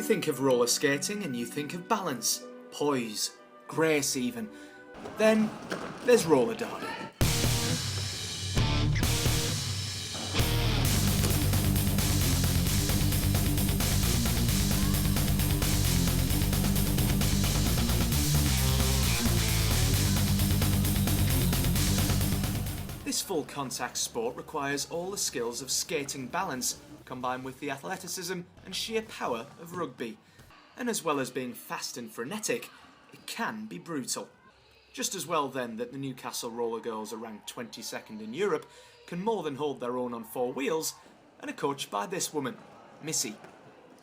think of roller skating and you think of balance, poise, grace even. Then there's roller derby. This full contact sport requires all the skills of skating balance combined with the athleticism and sheer power of rugby. And as well as being fast and frenetic, it can be brutal. Just as well then that the Newcastle Roller Girls are ranked 22nd in Europe, can more than hold their own on four wheels, and are coached by this woman, Missy.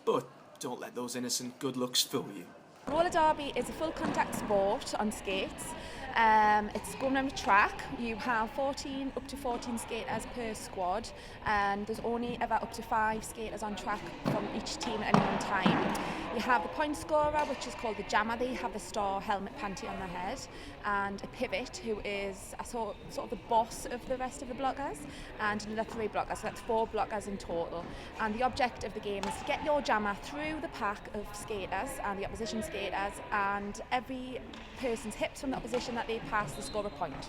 But don't let those innocent good looks fool you. Roller derby is a full contact sport on skates. It's going around a track. You have up to 14 skaters per squad, and there's only ever up to 5 skaters on track from each team at any one time. You have the point scorer, which is called the jammer. They have the star helmet panty on their head, and a pivot, who is a sort of the boss of the rest of the blockers, and another 3 blockers. So that's 4 blockers in total. And the object of the game is to get your jammer through the pack of skaters and the opposition skaters, and every person's hips from the opposition that they pass to score a point.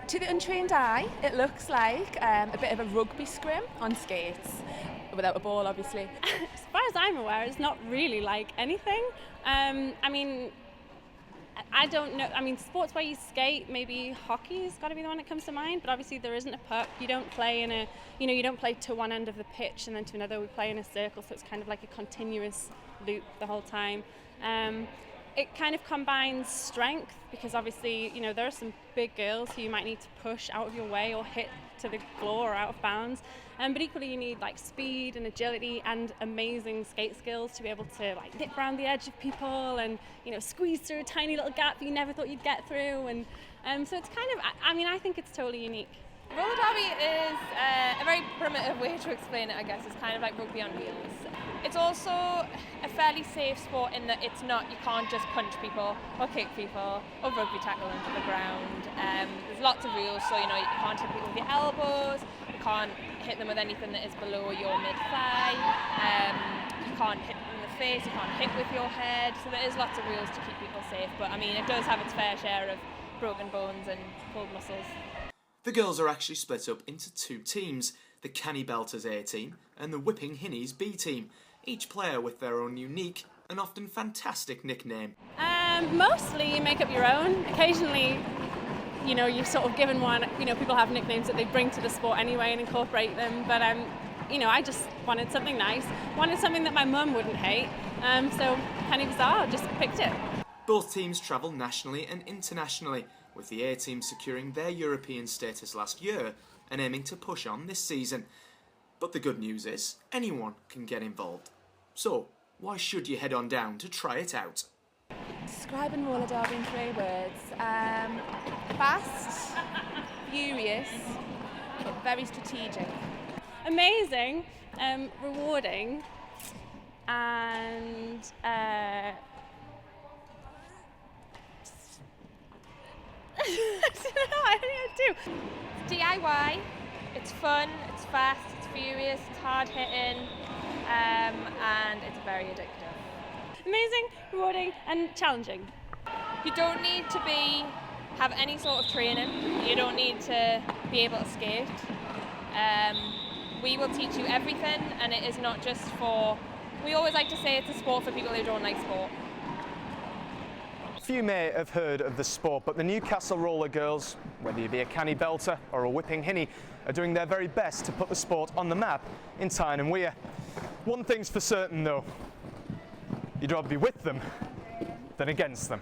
To the untrained eye, it looks like a bit of a rugby scrim on skates, without a ball obviously. As far as I'm aware, it's not really like anything. I don't know. I mean, sports where you skate, maybe hockey's got to be the one that comes to mind, but obviously there isn't a puck. You don't play you don't play to one end of the pitch and then to another. We play in a circle, so it's kind of like a continuous loop the whole time. It kind of combines strength, because obviously, there are some big girls who you might need to push out of your way or hit to the floor or out of bounds. But equally you need like speed and agility and amazing skate skills to be able to like dip around the edge of people and, squeeze through a tiny little gap you never thought you'd get through. And so it's kind of, I think it's totally unique. Roller derby is a very primitive way to explain it, I guess. It's kind of like rugby on wheels. It's also a fairly safe sport in that you can't just punch people or kick people or rugby tackle into the ground. There's lots of rules, so you can't hit people with your elbows, you can't hit them with anything that is below your mid-thigh, you can't hit them in the face, you can't hit with your head, so there is lots of rules to keep people safe, but it does have its fair share of broken bones and pulled muscles. The girls are actually split up into 2 teams, the Canny Belters A team and the Whipping Hinnies B team, each player with their own unique and often fantastic nickname. Mostly you make up your own. Occasionally, you're sort of given one. People have nicknames that they bring to the sport anyway and incorporate them. But I just wanted something nice. Wanted something that my mum wouldn't hate. So kind of bizarre, just picked it. Both teams travel nationally and internationally, with the A team securing their European status last year and aiming to push on this season. But the good news is, anyone can get involved. So, why should you head on down to try it out? Describing roller derby in 3 words. Fast, furious, but very strategic. Amazing, rewarding, and I don't know, I don't know what to do. It's DIY, it's fun, it's fast, it's furious, it's hard hitting, and it's very addictive. Amazing, rewarding, and challenging. You don't need to have any sort of training. You don't need to be able to skate. We will teach you everything, and it is not just we always like to say it's a sport for people who don't like sport. Few may have heard of the sport, but the Newcastle Roller Girls, whether you be a Canny Belter or a Whipping Hinnie, are doing their very best to put the sport on the map in Tyne and Wear. One thing's for certain though, you'd rather be with them than against them.